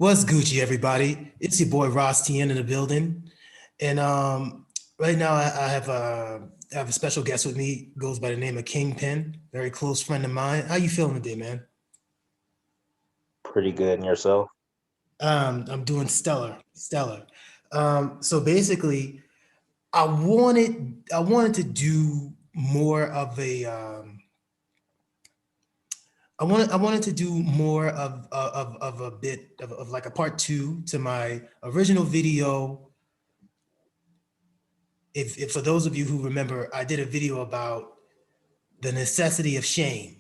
What's Gucci, everybody? It's your boy Ras Tien in the building, and right now I have a special guest with me. Goes by the name of Kingpin, very close friend of mine. How you feeling today, man? Pretty good in yourself. I'm doing stellar. So basically, I wanted to do more of a I wanted to do more of a bit of like a part two to my original video. If for those of you who remember, I did a video about the necessity of shame,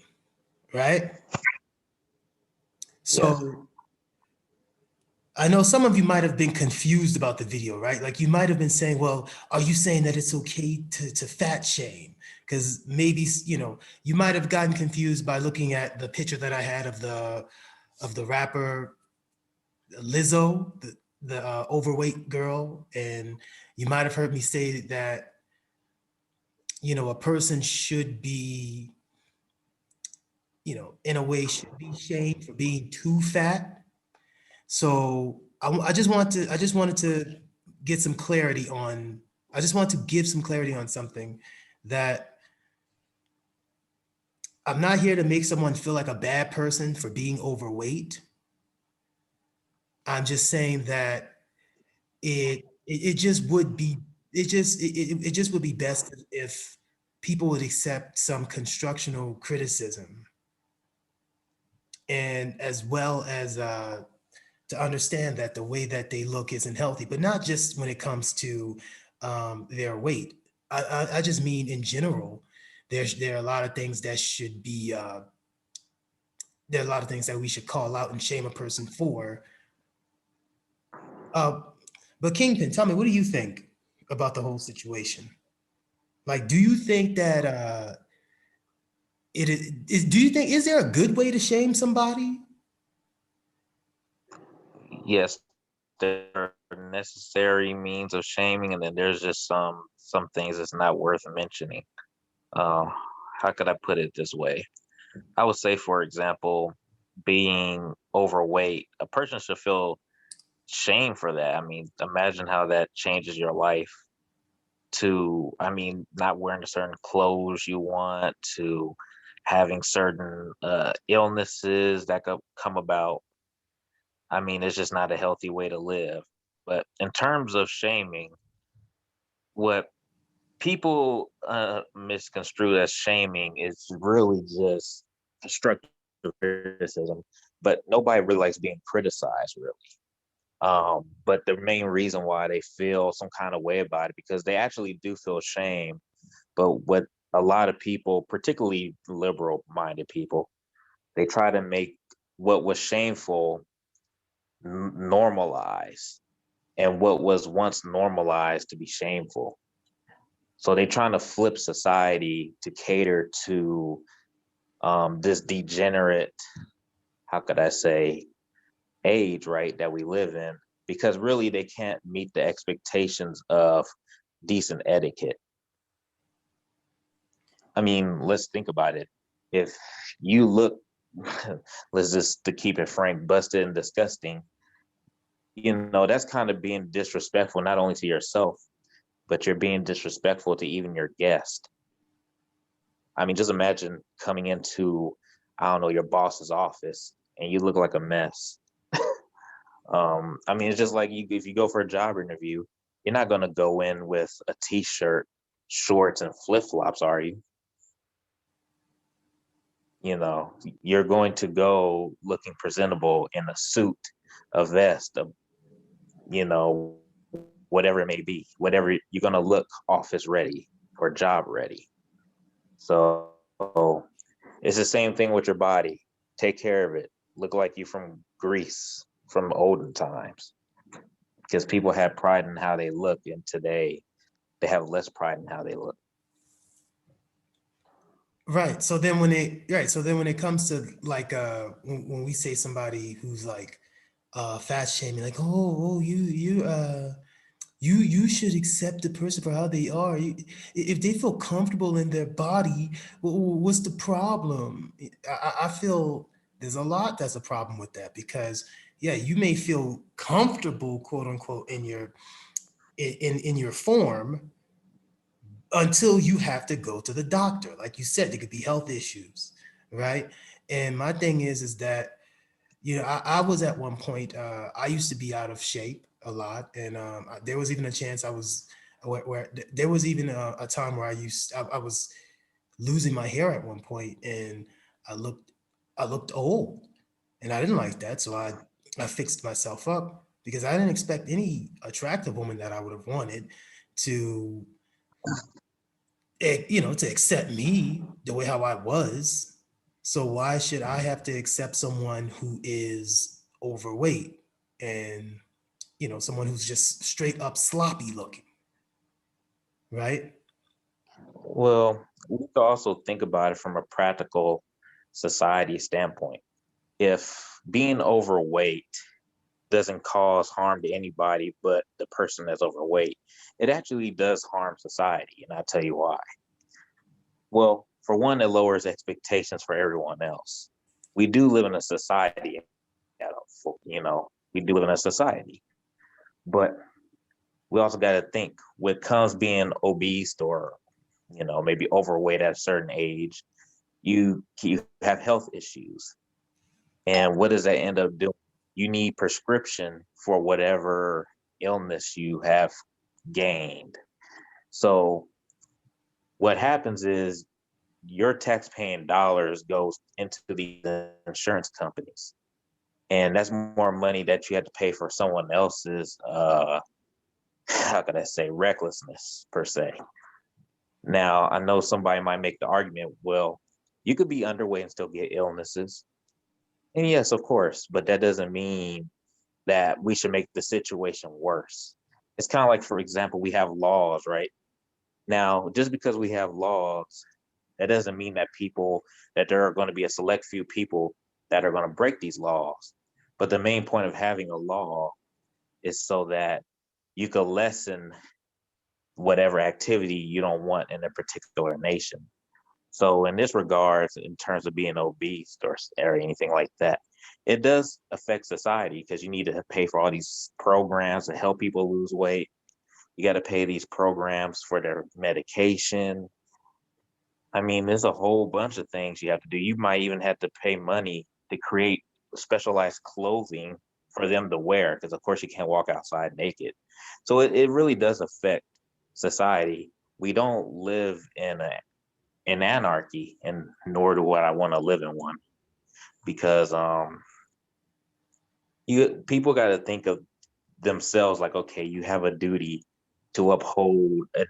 right? Yes. So I know some of you might have been confused about the video, right? Like you might have been saying, well, are you saying that it's okay to fat shame? Because maybe, you might have gotten confused by looking at the picture that I had of the rapper Lizzo, the overweight girl, and you might have heard me say that, a person should be, in a way should be shamed for being too fat. So I just wanted to get some clarity on, I just want to give some clarity on something that I'm not here to make someone feel like a bad person for being overweight. I'm just saying that it just would be, it just would be best if people would accept some constructional criticism, and as well as to understand that the way that they look isn't healthy, but not just when it comes to their weight. I just mean in general, there are a lot of things that should be, there are a lot of things that we should call out and shame a person for. Uh, but Kingpin, tell me, what do you think about the whole situation? Like, do you think that do you think, is there a good way to shame somebody? Yes, there are necessary means of shaming, and then there's just some things that's not worth mentioning. Uh, how could I put it this way? I would say, for example, being overweight, a person should feel shame for that. I mean, imagine how that changes your life to, I mean, not wearing the certain clothes you want, to having certain illnesses that could come about. I mean, it's just not a healthy way to live. But in terms of shaming, what people misconstrue as shaming is really just constructive criticism. But nobody really likes being criticized, really. But the main reason why they feel some kind of way about it, because they actually do feel shame. But what a lot of people, particularly liberal-minded people, they try to make what was shameful normalized, and what was once normalized to be shameful. So they're trying to flip society to cater to this degenerate, how could I say, age, right, that we live in, because really they can't meet the expectations of decent etiquette. I mean, let's think about it. If you look, let's just to keep it frank, busted and disgusting, that's kind of being disrespectful not only to yourself, but you're being disrespectful to even your guest. I mean, just imagine coming into, I don't know, your boss's office and you look like a mess. I mean, it's just like if you go for a job interview, you're not going to go in with a t-shirt, shorts, and flip-flops, are you? You know, you're going to go looking presentable in a suit, a vest, whatever it may be, whatever you're going to look office ready or job ready. So it's the same thing with your body. Take care of it. Look like you from Greece, from olden times, because people have pride in how they look, and today they have less pride in how they look. Right. So then when it comes to like when we say somebody who's like fat shaming, like, oh, you should accept the person for how they are. If they feel comfortable in their body, what's the problem? I feel there's a lot that's a problem with that because yeah, you may feel comfortable, quote unquote, in your form until you have to go to the doctor. Like you said, there could be health issues, right? And my thing is that, you know, I was at one point, I used to be out of shape a lot. And there was even a chance I was, where there was even a time where I was losing my hair at one point, and I looked, I looked old, and I didn't like that. So I fixed myself up because I didn't expect any attractive woman that I would have wanted to, you know, to accept me the way how I was. So why should I have to accept someone who is overweight and, you know, someone who's just straight up sloppy looking, right? Well, we could also think about it from a practical society standpoint. If being overweight doesn't cause harm to anybody but the person that's overweight, it actually does harm society. And I'll tell you why. Well, for one, it lowers expectations for everyone else. We do live in a society, you know, we do live in a society, but we also got to think what comes being obese or, you know, maybe overweight at a certain age, you have health issues. And what does that end up doing? You need prescription for whatever illness you have gained. So what happens is your tax-paying dollars goes into the insurance companies, and that's more money that you had to pay for someone else's how could I say, recklessness per se. Now I know somebody might make the argument, well, you could be underweight and still get illnesses. And yes, of course, but that doesn't mean that we should make the situation worse. It's kind of like, for example, we have laws, right? Now, just because we have laws, that doesn't mean that there are going to be a select few people that are going to break these laws. But the main point of having a law is so that you could lessen whatever activity you don't want in a particular nation. So in this regards, in terms of being obese or anything like that, it does affect society because you need to pay for all these programs to help people lose weight. You got to pay these programs for their medication. I mean, there's a whole bunch of things you have to do. You might even have to pay money to create specialized clothing for them to wear, because of course you can't walk outside naked. So it really does affect society. We don't live in anarchy, and nor do I want to live in one, because you people got to think of themselves like, okay, you have a duty to uphold a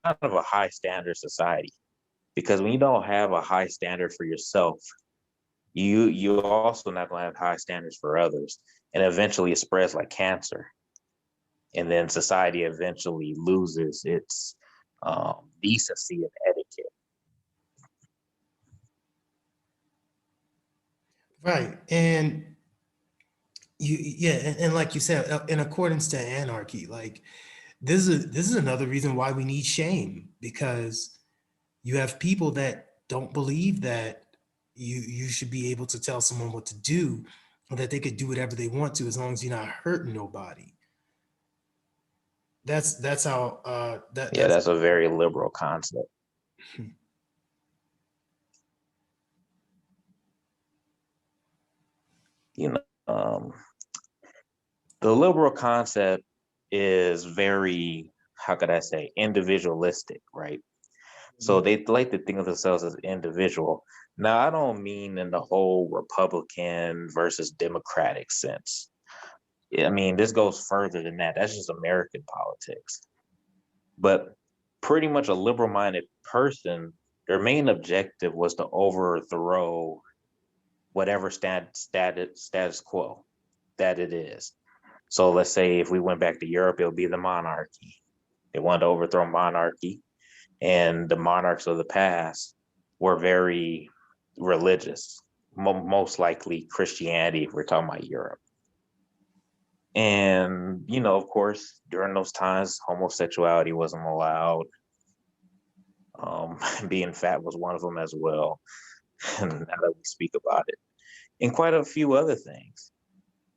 kind of a high standard society, because when you don't have a high standard for yourself, you also not going to have high standards for others, and eventually it spreads like cancer, and then society eventually loses its decency and etiquette. Right. And yeah, and like you said, in accordance to anarchy, like this is another reason why we need shame, because you have people that don't believe that you should be able to tell someone what to do, or that they could do whatever they want to as long as you're not hurting nobody. That's how Yeah, that's that's a very liberal concept. You know, the liberal concept is very, how could I say, individualistic, right? So they like to think of themselves as individual. Now, I don't mean in the whole Republican versus Democratic sense. I mean, this goes further than that. That's just American politics. But pretty much a liberal minded person, their main objective was to overthrow whatever status quo that it is. So let's say if we went back to Europe, it would be the monarchy. They wanted to overthrow monarchy, and the monarchs of the past were very religious, most likely Christianity if we're talking about Europe. And, of course, during those times, homosexuality wasn't allowed. Being fat was one of them as well. And now that we speak about it, and quite a few other things.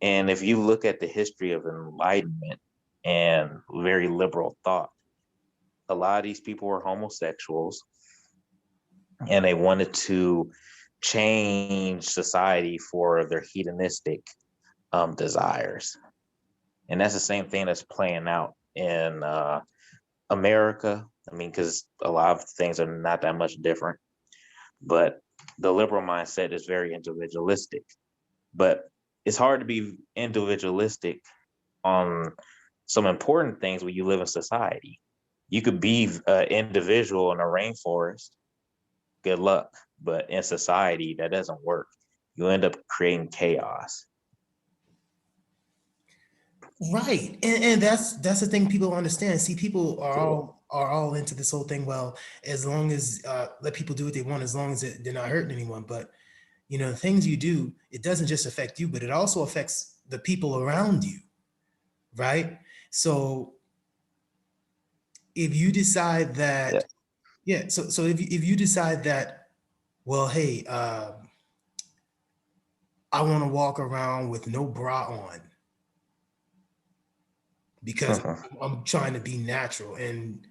And if you look at the history of enlightenment and very liberal thought, a lot of these people were homosexuals and they wanted to change society for their hedonistic desires. And that's the same thing that's playing out in America. I mean, because a lot of things are not that much different, but the liberal mindset is very individualistic. But it's hard to be individualistic on some important things when you live in society. You could be an individual in a rainforest, good luck. But in society, that doesn't work. You end up creating chaos. Right. And that's the thing people don't understand. See, people are all into this whole thing. Well, as long as let people do what they want, as long as they're not hurting anyone. But the things you do, it doesn't just affect you, but it also affects the people around you, right? So if you decide Yeah. that, yeah, so if you decide that, well, hey, I want to walk around with no bra on because I'm trying to be natural, and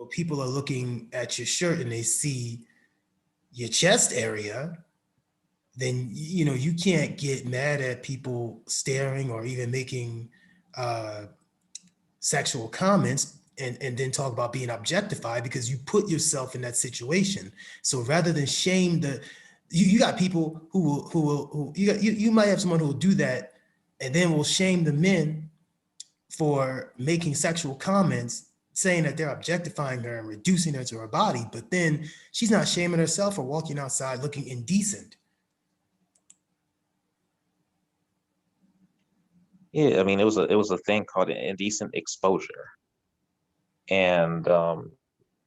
people are looking at your shirt and they see your chest area, then you can't get mad at people staring or even making uh, sexual comments and then talk about being objectified because you put yourself in that situation. So rather than shame you got people who you might have someone who will do that and then will shame the men for making sexual comments, saying that they're objectifying her and reducing her to her body, but then she's not shaming herself for walking outside looking indecent. Yeah, I mean, it was a thing called indecent exposure, and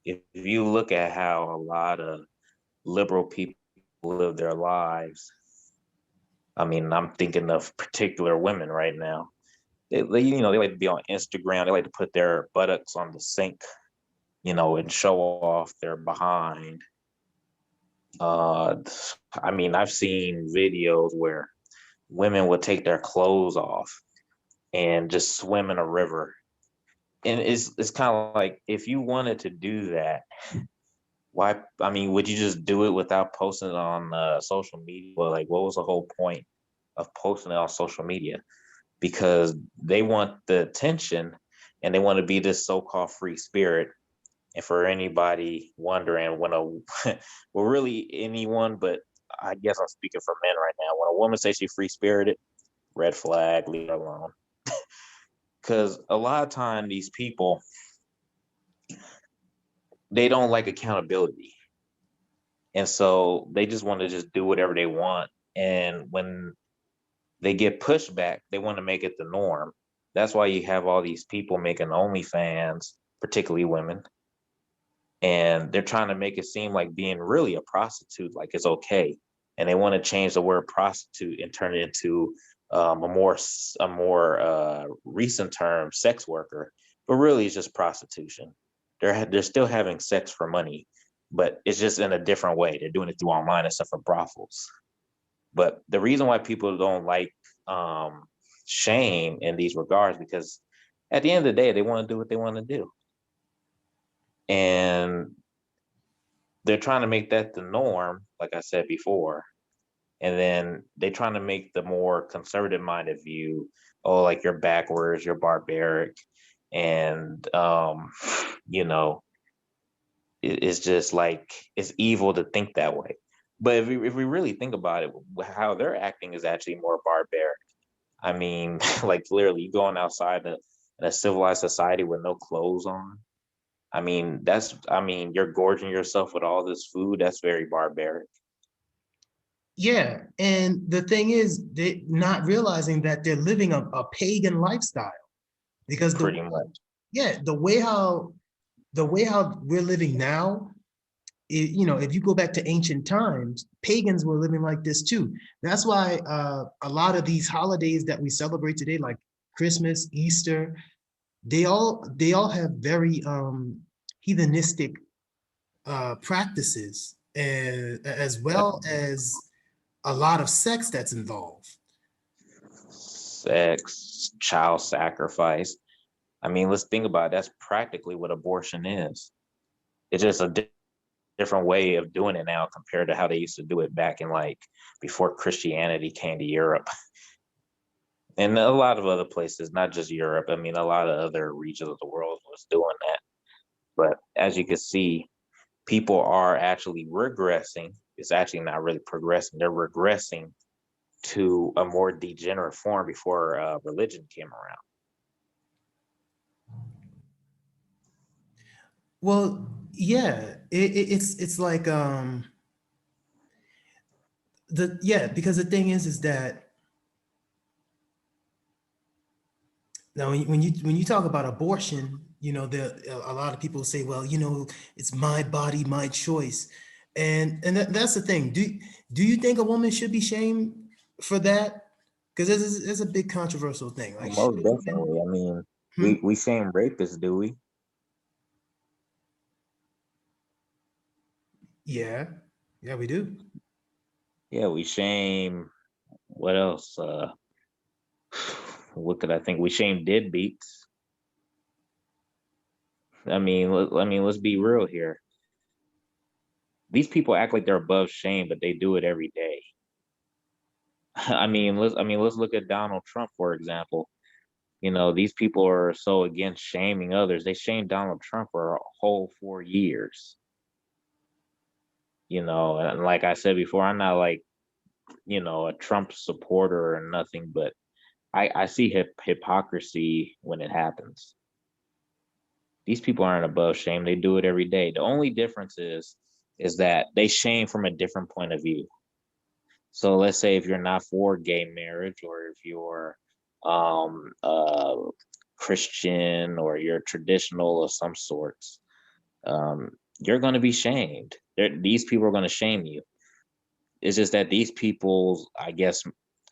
if you look at how a lot of liberal people live their lives, I mean, I'm thinking of particular women right now. They like to be on Instagram. They like to put their buttocks on the sink, and show off their behind. Uh, I mean, I've seen videos where women would take their clothes off and just swim in a river. And it's kind of like if you wanted to do that, why? I mean, would you just do it without posting it on social media? Well, like, what was the whole point of posting it on social media? Because they want the attention and they want to be this so-called free spirit. And for anybody wondering, when well, really anyone, but I guess I'm speaking for men right now. When a woman says she's free spirited, red flag, leave her alone. Because a lot of time these people, they don't like accountability. And so they just want to just do whatever they want. And when they get pushback, they want to make it the norm. That's why you have all these people making OnlyFans, particularly women, and they're trying to make it seem like being really a prostitute, like it's okay. And they want to change the word prostitute and turn it into a more recent term, sex worker. But really, it's just prostitution. They're still having sex for money, but it's just in a different way. They're doing it through online and stuff for brothels. But the reason why people don't like um, shame in these regards, because at the end of the day, they want to do what they want to do, and they're trying to make that the norm, like I said before. And then they're trying to make the more conservative minded view, oh, like you're backwards, you're barbaric, and you know, it's just like it's evil to think that way. But if we really think about it, how they're acting is actually more barbaric. I mean, like literally going outside in a civilized society with no clothes on. I mean, you're gorging yourself with all this food. That's very barbaric. Yeah, and the thing is, they're not realizing that they're living a pagan lifestyle because Pretty much. yeah, the way how we're living now, if you go back to ancient times, pagans were living like this too. That's why a lot of these holidays that we celebrate today, like Christmas, Easter, they all have very heathenistic practices, and as Yep. well as a lot of sex that's involved. sex, child sacrifice. I mean, let's think about it. That's practically what abortion is. It's just a different way of doing it now compared to how they used to do it back in like before Christianity came to Europe and a lot of other places, not just Europe. I mean, a lot of other regions of the world was doing that. But as you can see, people are actually regressing. It's actually not really progressing. They're regressing to a more degenerate form before religion came around. Well, yeah, it's like the yeah, because the thing is that now when you talk about abortion, you know, there a lot of people say, well, you know, it's my body, my choice, that's the thing. Do you think a woman should be shamed for that? Because there's a big controversial thing. Like, should Most women? definitely. I mean, Hmm? we shame rapists, do we? Yeah, yeah, we do. Yeah, we shame. What else? What could I think? We shame deadbeats. I mean, let's be real here. These people act like they're above shame, but they do it every day. I mean, let's look at Donald Trump, for example. You know, these people are so against shaming others. They shamed Donald Trump for a whole 4 years. You know, and like I said before, I'm not like, you know, a Trump supporter or nothing, but I see hypocrisy when it happens. These people aren't above shame. They do it every day. The only difference is that they shame from a different point of view. So let's say if you're not for gay marriage, or if you're uh Christian, or you're traditional of some sorts, um, you're going to be shamed. These people are going to shame you. It's just that these people's, I guess,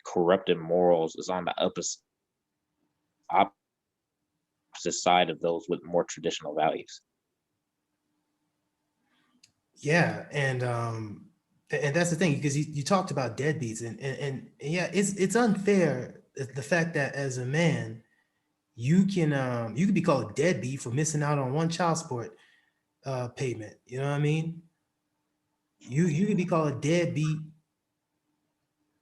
corrupted morals is on the opposite side of those with more traditional values. Yeah, and that's the thing because you talked about deadbeats and yeah, it's unfair the fact that as a man you can be called a deadbeat for missing out on one child support payment. You know what I mean? You could be called a deadbeat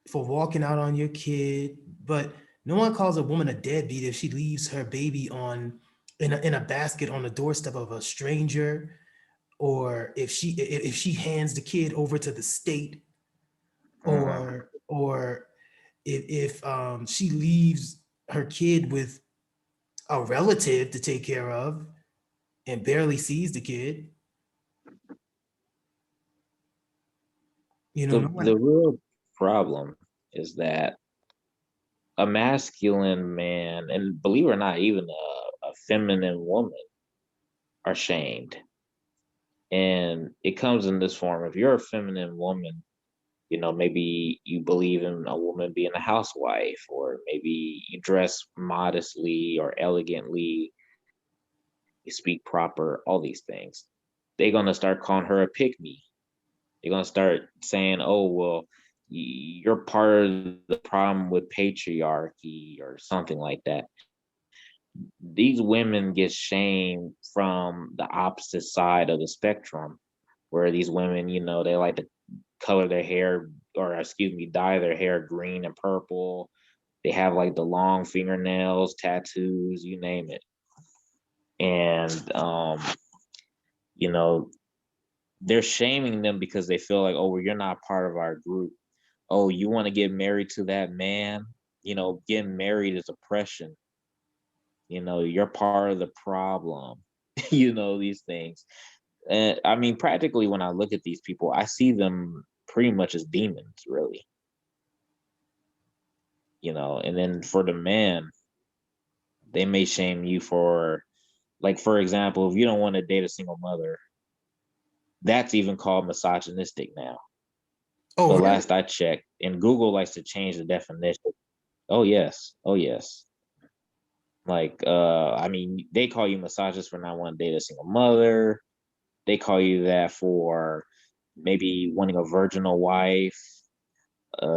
for walking out on your kid, but no one calls a woman a deadbeat if she leaves her baby on in a basket on the doorstep of a stranger, or if she hands the kid over to the state, Mm. or if she leaves her kid with a relative to take care of and barely sees the kid. You know, no The one. real problem is that a masculine man, and believe it or not, even a feminine woman, are shamed. And it comes in this form. If you're a feminine woman, you know, maybe you believe in a woman being a housewife, or maybe you dress modestly or elegantly, you speak proper, all these things. They're gonna start calling her a pick me. They're gonna start saying, "Oh, well, you're part of the problem with patriarchy," or something like that. These women get shamed from the opposite side of the spectrum, where these women, you know, they like to color their hair, or excuse me, dye their hair green and purple. They have like the long fingernails, tattoos, you name it. And you know, they're shaming them because they feel like, oh, well, you're not part of our group. Oh, you want to get married to that man? You know, getting married is oppression. You know, you're part of the problem. You know, these things. And I mean, practically, when I look at these people, I see them pretty much as demons, really. You know, and then for the man, they may shame you for, like, for example, if you don't want to date a single mother, that's even called misogynistic now. Oh, But really? last I checked, and Google likes to change the definition. Oh yes, oh yes. Like, I mean, they call you misogynist for not wanting to date a single mother. They call you that for maybe wanting a virginal wife.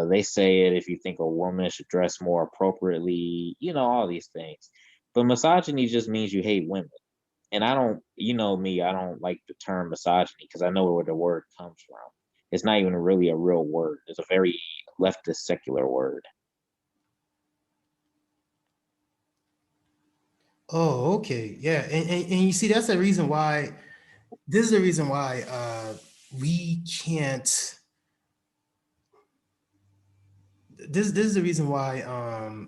They say it if you think a woman should dress more appropriately, all these things. But misogyny just means you hate women. And I don't, me, I don't like the term misogyny because I know where the word comes from. It's not even really a real word. It's a very leftist secular word. Oh, okay. Yeah. And you see, that's the reason why, this is the reason why we can't, this is the reason why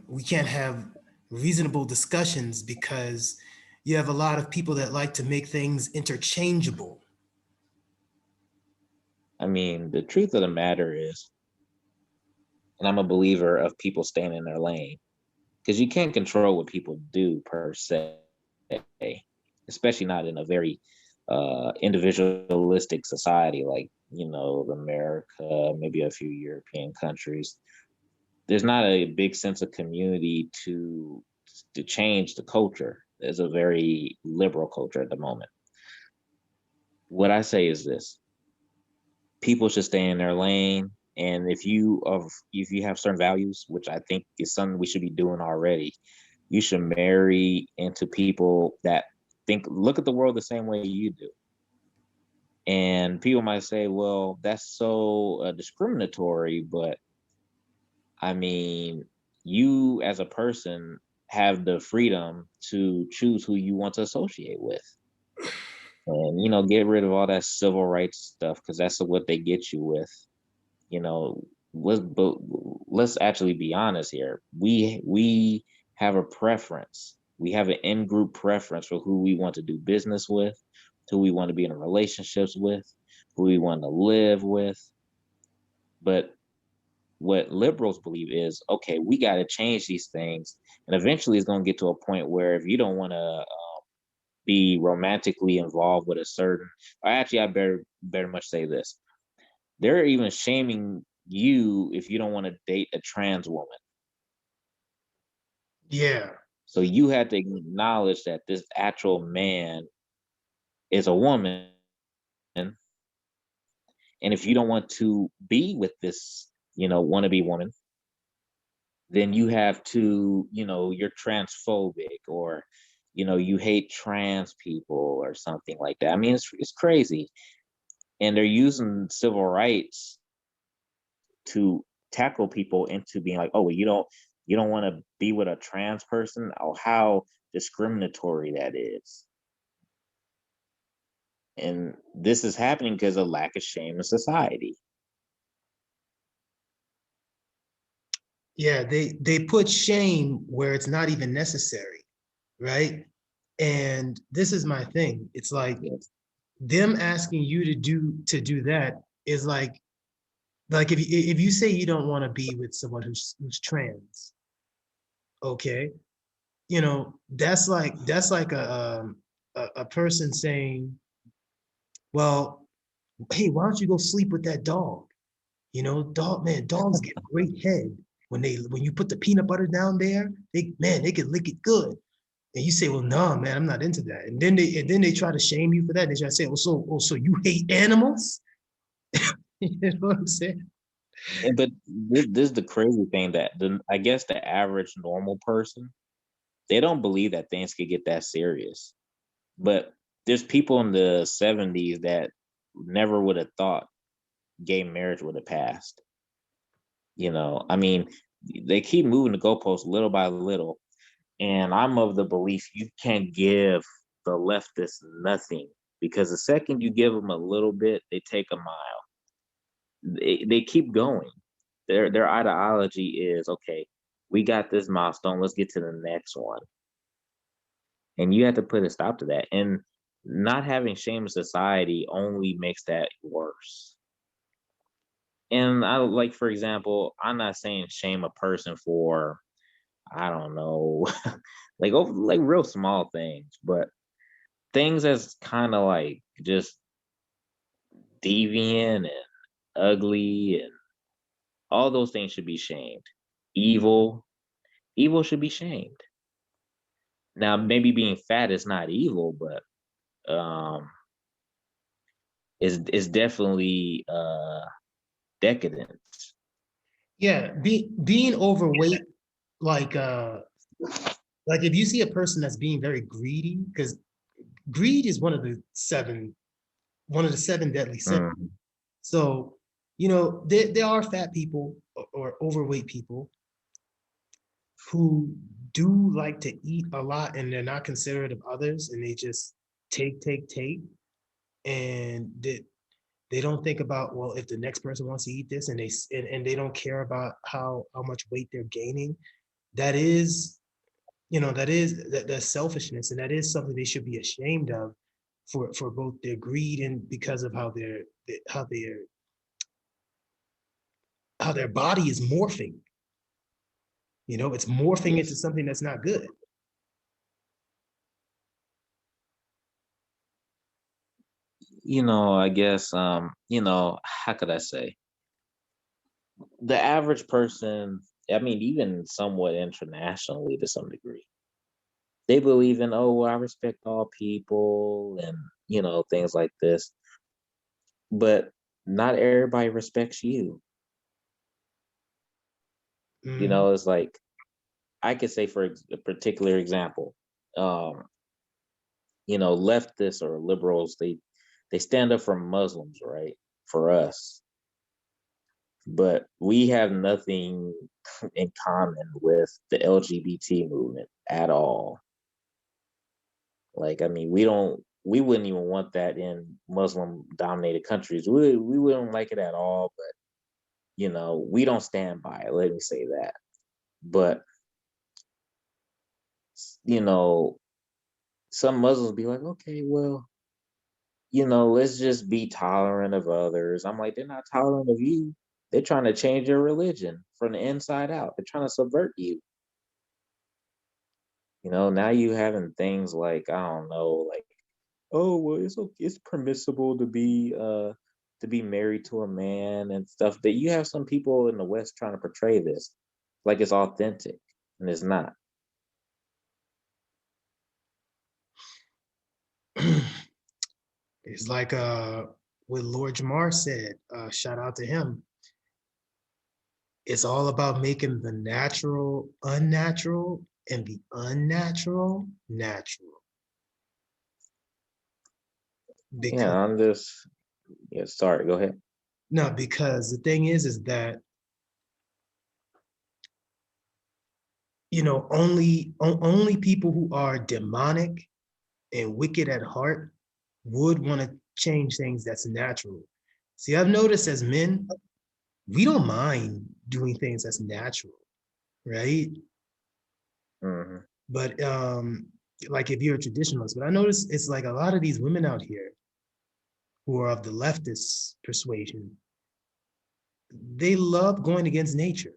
we can't have reasonable discussions, because you have a lot of people that like to make things interchangeable. I mean, the truth of the matter is, and I'm a believer of people staying in their lane because you can't control what people do per se, especially not in a very individualistic society like America, maybe a few European countries. There's not a big sense of community to change the culture. There's a very liberal culture at the moment. What I say is this: people should stay in their lane, and if you have certain values, which I think is something we should be doing already, you should marry into people that look at the world the same way you do. And people might say, well, that's so discriminatory, but I mean, you as a person have the freedom to choose who you want to associate with. And get rid of all that civil rights stuff because that's what they get you with. You know, let's actually be honest here. We have a preference. We have an in-group preference for who we want to do business with, who we want to be in relationships with, who we want to live with. But what liberals believe is, okay, we got to change these things, and eventually it's going to get to a point where if you don't want to be romantically involved with a certain, or actually, I better much say this: they're even shaming you if you don't want to date a trans woman. Yeah. So you have to acknowledge that this actual man is a woman, and if you don't want to be with this, wannabe woman, then you have to, you're transphobic, or you hate trans people or something like that. I mean, it's crazy, and they're using civil rights to tackle people into being like, oh, well, you don't want to be with a trans person. Oh, how discriminatory that is. And this is happening because of lack of shame in society. Yeah, they put shame where it's not even necessary, right? And this is my thing. It's like Yes. them asking you to do that is like if you say you don't want to be with someone who's trans, okay, that's like a person saying, well, hey, why don't you go sleep with that dog? Dogs get great head when you put the peanut butter down there. They can lick it good. And you say, well, no, man, I'm not into that. And then they try to shame you for that. They try to say, so you hate animals? You know what I'm saying? But this is the crazy thing that I guess the average normal person, they don't believe that things could get that serious. But there's people in the 70s that never would have thought gay marriage would have passed. I mean, they keep moving the goalposts little by little. And I'm of the belief you can't give the leftists nothing, because the second you give them a little bit, they take a mile. They keep going. Their ideology is, okay, we got this milestone, let's get to the next one. And you have to put a stop to that. And not having shame in society only makes that worse. And I like, for example, I'm not saying shame a person for, I don't know, like real small things, but things that's kind of like just deviant and ugly, and all those things should be shamed. Evil, evil should be shamed. Now, maybe being fat is not evil, but is definitely decadent. Yeah, being overweight, like if you see a person that's being very greedy, because greed is one of the seven deadly sins. Mm, So, there are fat people or overweight people who do like to eat a lot and they're not considerate of others and they just take, and they don't think about, well, if the next person wants to eat this and they don't care about how much weight they're gaining. That is, that selfishness, and that is something they should be ashamed of for both their greed and because of how their how their body is morphing. It's morphing into yes. something that's not good. I guess, how could I say? The average person, I mean, even somewhat internationally to some degree, they believe in, oh, well, I respect all people and, things like this. But not everybody respects you. Mhm. It's like, I could say, for a particular example, um, leftists or liberals, they stand up for Muslims, right? For us, but we have nothing in common with the LGBT movement at all. Like, I mean, we wouldn't even want that in Muslim dominated countries. We wouldn't like it at all, but we don't stand by it. Let me say that. But you know, some Muslims be like, okay, well, let's just be tolerant of others. I'm like, they're not tolerant of you. They're trying to change your religion from the inside out. They're trying to subvert you. Now you having things like, I don't know, like, oh, well, it's okay, it's permissible to be married to a man and stuff. That you have some people in the West trying to portray this like it's authentic, and it's not. It's like what Lord Jamar said. Shout out to him. It's all about making the natural unnatural and the unnatural natural. Yeah, Because I'm just, yeah, sorry, go ahead. no, because the thing is that only people who are demonic and wicked at heart would want to change things that's natural. See, I've noticed as men, we don't mind doing things that's natural, right? Hmm. But like if you're a traditionalist, but I notice it's like a lot of these women out here who are of the leftist persuasion, they love going against nature.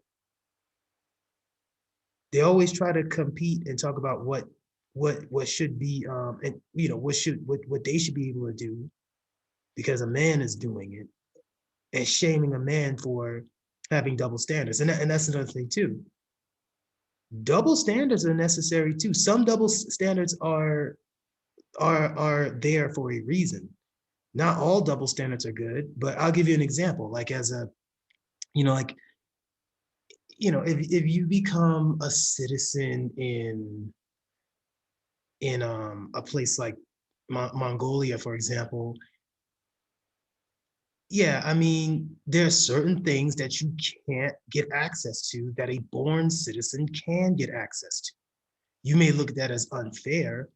They always try to compete and talk about what should be and what they should be able to do because a man is doing it, and shaming a man for having double standards. And that's another thing too. Double standards are necessary too. Some double standards are there for a reason. Not all double standards are good, but I'll give you an example. Like as a, like, if you become a citizen in a place like Mongolia, for example, yeah, I mean, there are certain things that you can't get access to that a born citizen can get access to. You may look at that as unfair,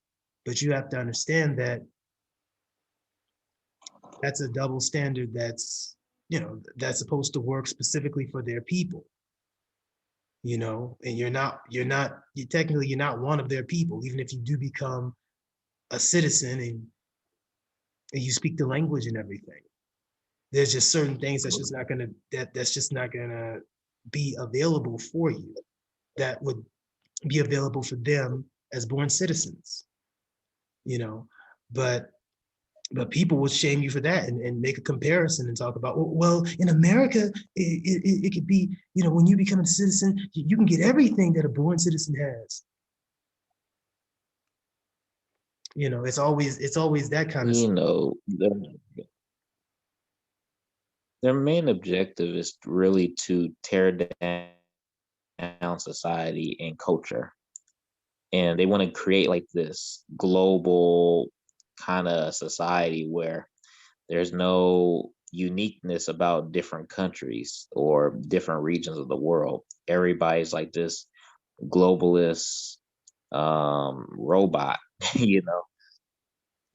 but you have to understand that that's a double standard that's supposed to work specifically for their people, and you're not one of their people, even if you do become a citizen and you speak the language and everything. There's just certain things that's just not gonna be available for you that would be available for them as born citizens, you know. But people will shame you for that and make a comparison and talk about, well, in America, it could be, when you become a citizen, you can get everything that a born citizen has. It's always that kind of You stuff. know, Their main objective is really to tear down society and culture. And they want to create like this global kind of society where there's no uniqueness about different countries or different regions of the world. Everybody's like this globalist robot, you know,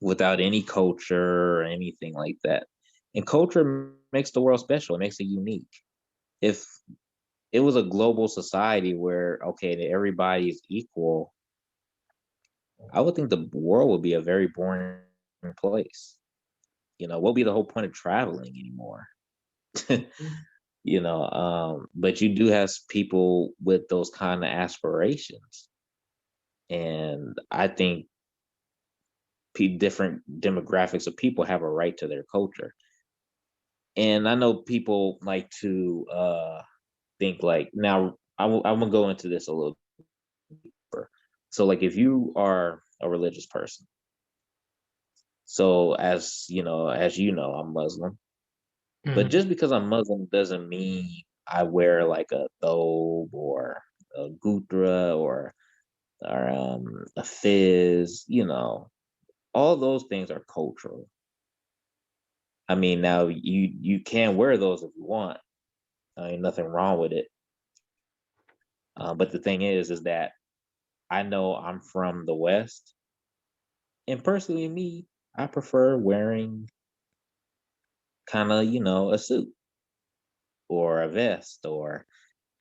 without any culture or anything like that. And culture makes the world special, it makes it unique. If it was a global society where, okay, everybody is equal, I would think the world would be a very boring place. You know, what would be the whole point of traveling anymore? You know, but you do have people with those kind of aspirations. And I think different demographics of people have a right to their culture. And I know people like to think like, now I'm gonna go into this a little deeper. So like if you are a religious person, so as you know, I'm Muslim. But Mhm. just because I'm Muslim doesn't mean I wear like a thobe or a gutra or a fizz, you know. All those things are cultural. I mean, now you can wear those if you want. Ain't nothing wrong with it. But the thing is that I know I'm from the West, and personally, me, I prefer wearing kind of, you know, a suit or a vest, or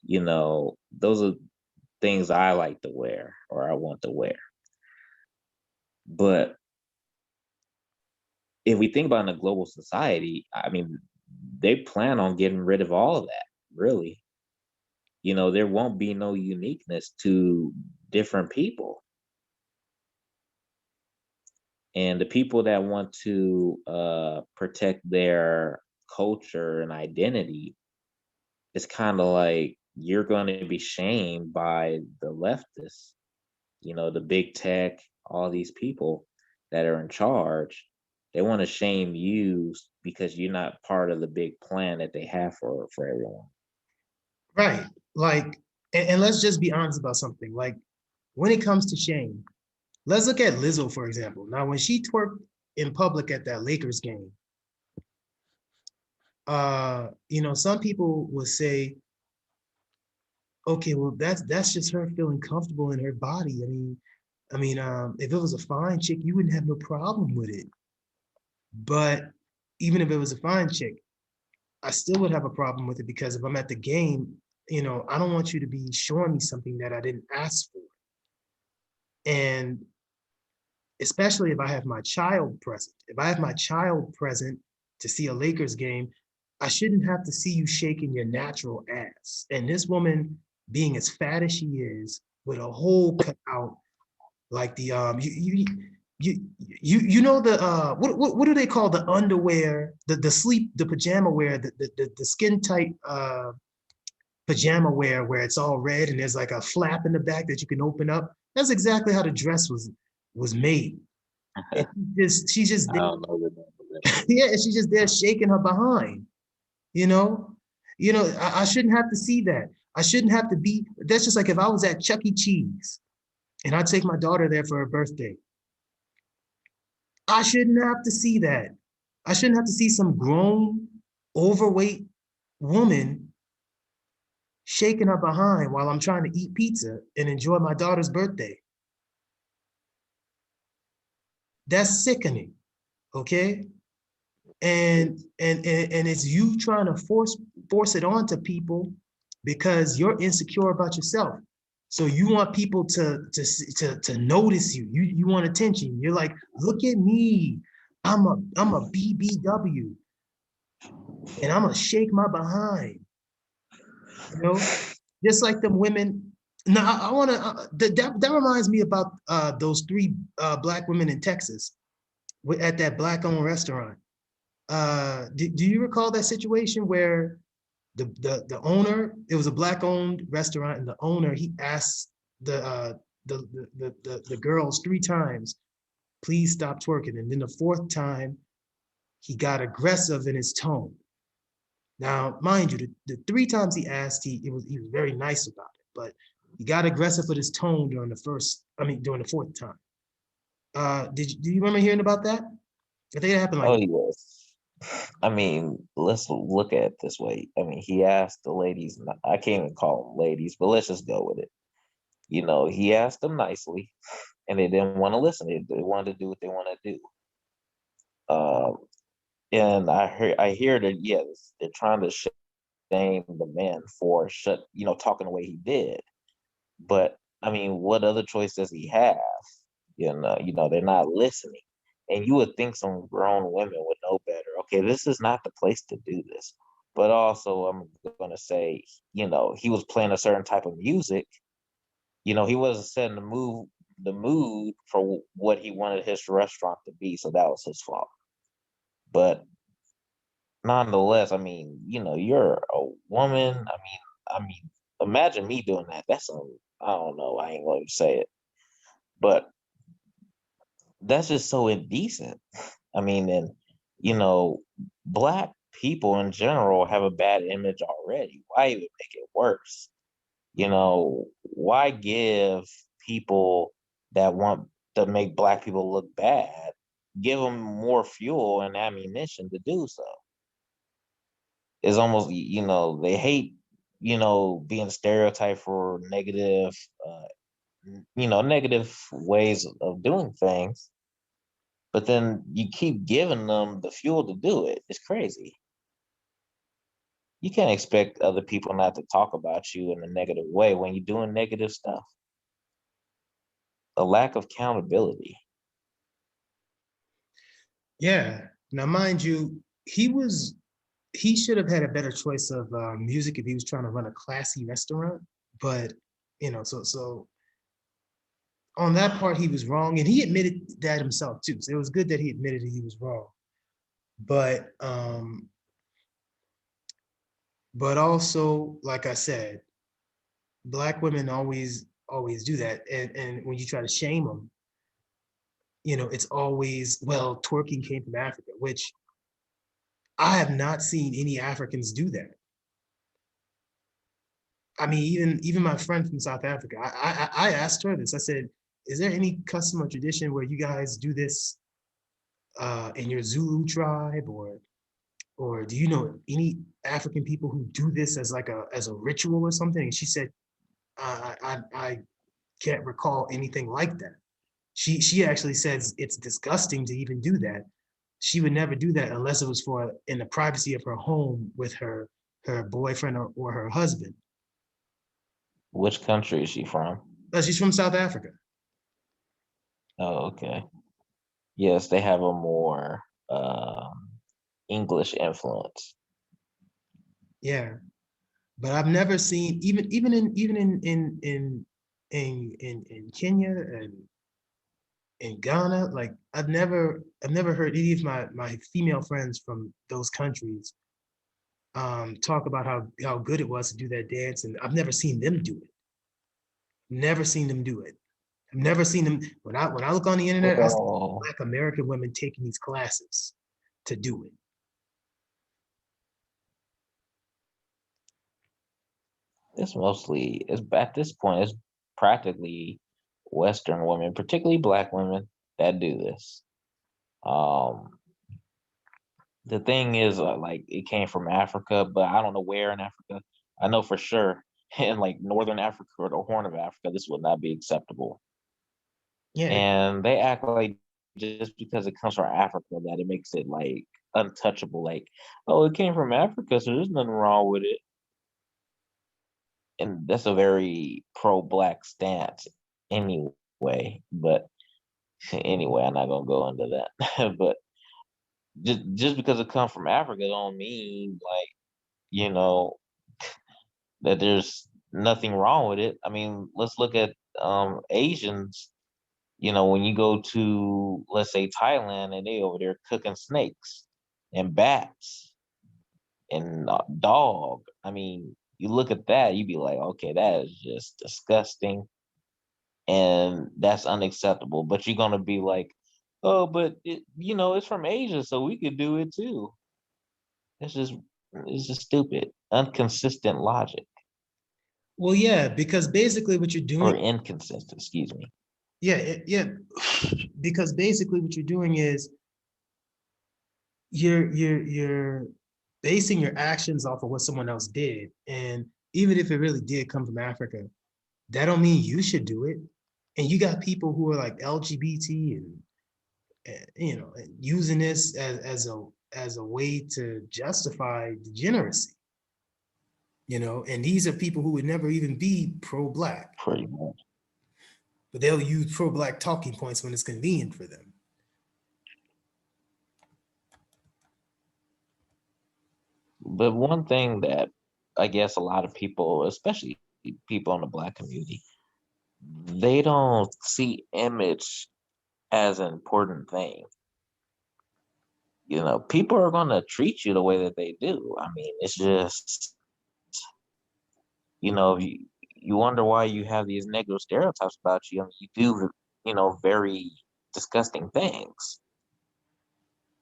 you know, those are things I like to wear or I want to wear. But if we think about in a global society, I mean, they plan on getting rid of all of that, really. You know, there won't be no uniqueness to different people. And the people that want to protect their culture and identity, it's kind of like you're going to be shamed by the leftists, you know, the big tech, all these people that are in charge. They want to shame you because you're not part of the big plan that they have for everyone. Right. Like, and let's just be honest about something. Like, when it comes to shame, let's look at Lizzo, for example. Now, when she twerked in public at that Lakers game, some people will say, okay, well, that's just her feeling comfortable in her body. If it was a fine chick, you wouldn't have no problem with it. But even if it was a fine chick, I still would have a problem with it because if I'm at the game, I don't want you to be showing me something that I didn't ask for. And especially if I have my child present. If I have my child present to see a Lakers game, I shouldn't have to see you shaking your natural ass. And this woman, being as fat as she is, with a hole cut out, like the you know the what do they call the underwear, the pajama wear, the skin tight pajama wear where it's all red and there's like a flap in the back that you can open up. That's exactly how the dress was made. And she's just I don't know the name of it. yeah, and she's just there shaking her behind, you know. I shouldn't have to see that. I shouldn't have to be. That's just like if I was at Chuck E. Cheese and I take my daughter there for her birthday. I shouldn't have to see that. I shouldn't have to see some grown, overweight woman shaking her behind while I'm trying to eat pizza and enjoy my daughter's birthday. That's sickening. Okay. And it's you trying to force it onto people because you're insecure about yourself. So you want people to notice you. You want attention. You're like, look at me. I'm a BBW and I'm gonna shake my behind. You know, just like them women. Now I want to. That reminds me about those three black women in Texas at that black-owned restaurant. Do you recall that situation where the owner, it was a black-owned restaurant, and the owner, he asked the girls three times, please stop twerking, and then the fourth time he got aggressive in his tone. Now, mind you, the three times he asked, he was very nice about it, but he got aggressive with his tone during the first, I mean, during the fourth time. Do you remember hearing about that? I think it happened Oh like, yes. I mean, let's look at it this way. I mean, he asked the ladies, I can't even call them ladies, but let's just go with it. He asked them nicely and they didn't want to listen. They wanted to do what they want to do. Um, and I hear that, yes, they're trying to shame the man for talking the way he did. But I mean, what other choice does he have? They're not listening. And you would think some grown women would know better. Okay, this is not the place to do this. But also, I'm gonna say, he was playing a certain type of music. He wasn't setting the mood for what he wanted his restaurant to be. So that was his fault. But nonetheless, I mean, you're a woman. I mean, imagine me doing that. I don't know. I ain't going to say it, but that's just so indecent. I mean, and you know, black people in general have a bad image already. Why even make it worse? Why give people that want to make black people look bad, give them more fuel and ammunition to do so? It's almost, they hate, being stereotyped for negative ways of doing things, but then you keep giving them the fuel to do it. It's crazy. You can't expect other people not to talk about you in a negative way when you're doing negative stuff. A lack of accountability. yeah. Now, mind you, he should have had a better choice of music if he was trying to run a classy restaurant. But so on that part, he was wrong, and he admitted that himself too. So it was good that he admitted that he was wrong. But but also, like I said, black women always do that, and when you try to shame them, it's always, well, twerking came from Africa, which I have not seen any Africans do that. I mean, even my friend from South Africa, I asked her this. I said, "Is there any custom or tradition where you guys do this in your Zulu tribe, or do you know any African people who do this as like a ritual or something?" And she said, "I can't recall anything like that." She actually says it's disgusting to even do that. She would never do that unless it was for in the privacy of her home with her boyfriend or her husband. Which country is she from? She's from South Africa. Oh, okay. Yes, they have a more English influence. Yeah, but I've never seen even in Kenya and in Ghana. Like I've never heard any of my female friends from those countries talk about how good it was to do that dance, and I've never seen them do it. Never seen them do it. I've never seen them when I look on the internet. I see Well, Black American women taking these classes to do it. it's at this point, it's practically Western women, particularly black women, that do this. Um, the thing is, like, it came from Africa, but I don't know where in Africa. I know for sure in like northern Africa or the Horn of Africa, this would not be acceptable. Yeah, And they act like just because it comes from Africa that it makes it like untouchable. Like, oh, it came from Africa, so there's nothing wrong with it. And that's a very pro-black stance anyway. But anyway, I'm not gonna go into that. But just because it comes from Africa don't mean like you know that there's nothing wrong with it. I mean, let's look at Asians. When you go to, let's say, Thailand, and they over there cooking snakes and bats and dog. I mean, you look at that, you be like, okay, that is just disgusting and that's unacceptable. But you're gonna be like, oh, but it's from Asia, so we could do it too. It's just It's just stupid, inconsistent logic, Well, yeah, because basically what you're doing, or inconsistent. Excuse me. yeah, yeah, because basically what you're doing is you're basing your actions off of what someone else did, and even if it really did come from Africa, that don't mean you should do it. And you got people who are like LGBT and you know using this as a way to justify degeneracy. You know, and these are people who would never even be pro-black, Pretty much. but they'll use pro-black talking points when it's convenient for them. But one thing that I guess a lot of people, especially people in the Black community, they don't see image as an important thing. You know, people are going to treat you the way that they do. I mean, it's just, you wonder why you have these negative stereotypes about you. I mean, you do, very disgusting things.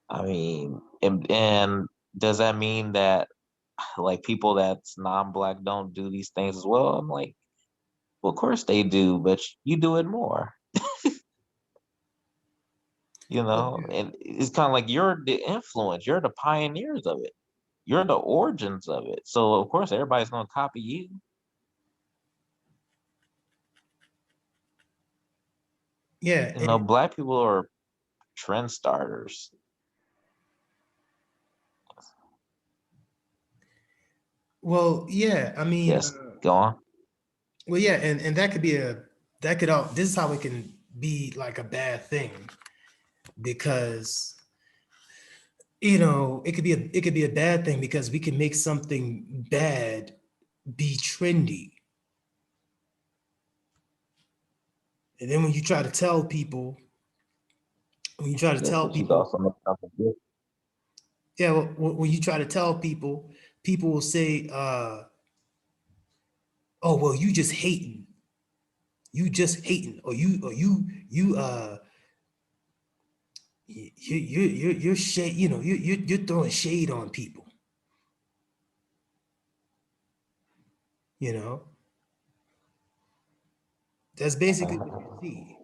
I mean, and does that mean that like people that's non-black don't do these things as well? I'm like, well, of course they do, but you do it more, Well, and it's kind of like you're the influence, you're the pioneers of it, you're the origins of it. So of course everybody's gonna copy you. yeah, Black people are trend starters. well, yeah. I mean, Yes, go on. well, yeah, and that could be that could all. This is how it can be like a bad thing because it could be a bad thing because we can make something bad be trendy, and then when you try to tell people, when you try to Yes, tell but you people, also make something good. yeah, well, when you try to tell people, people will say, "Oh, well, you just hating, or you're shade, you're throwing shade on people, you know." That's basically what you Uh-huh. see.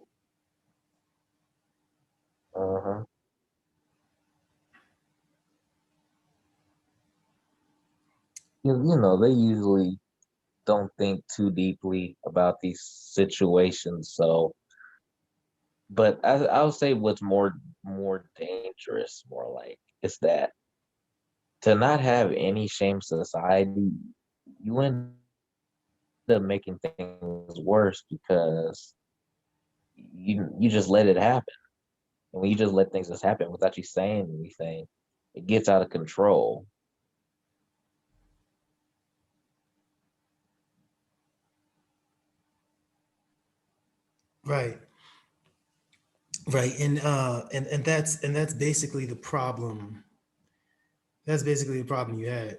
Uh-huh. They usually don't think too deeply about these situations. So, but I'll say what's more dangerous, more like, is that to not have any shame society, you end up making things worse because you just let it happen. And when you just let things just happen without you saying anything, it gets out of control. Right, right, and that's basically the problem. That's basically the problem you had.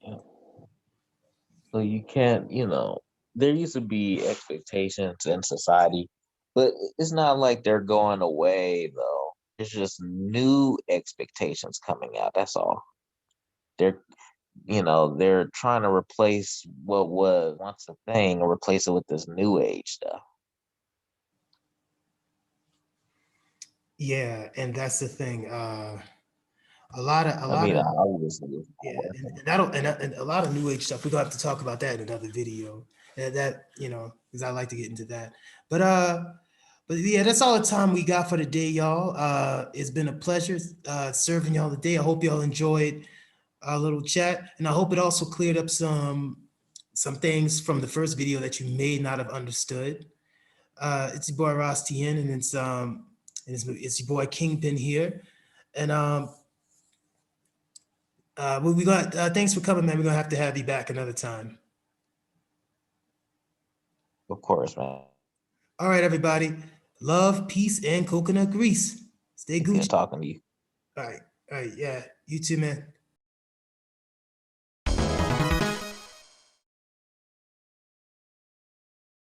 Yeah. So you can't, there used to be expectations in society, but it's not like they're going away though. It's just new expectations coming out. That's all. They're, they're trying to replace what was once a thing or replace it with this new age stuff. Yeah, and that's the thing. A I lot mean, of obviously it's not yeah, working. and a lot of new age stuff. We're gonna have to talk about that in another video. That because I like to get into that. But but yeah, that's all the time we got for today, y'all. It's been a pleasure serving y'all today. I hope y'all enjoyed our little chat, and I hope it also cleared up some things from the first video that you may not have understood. It's your boy Ras Tien, and it's your boy Kingpin here, and we got thanks for coming, man. We're gonna have to have you back another time. Of course, man. All right, everybody. Love, peace, and coconut grease. Stay Good Gucci. talking to you. All right, yeah. You too, man.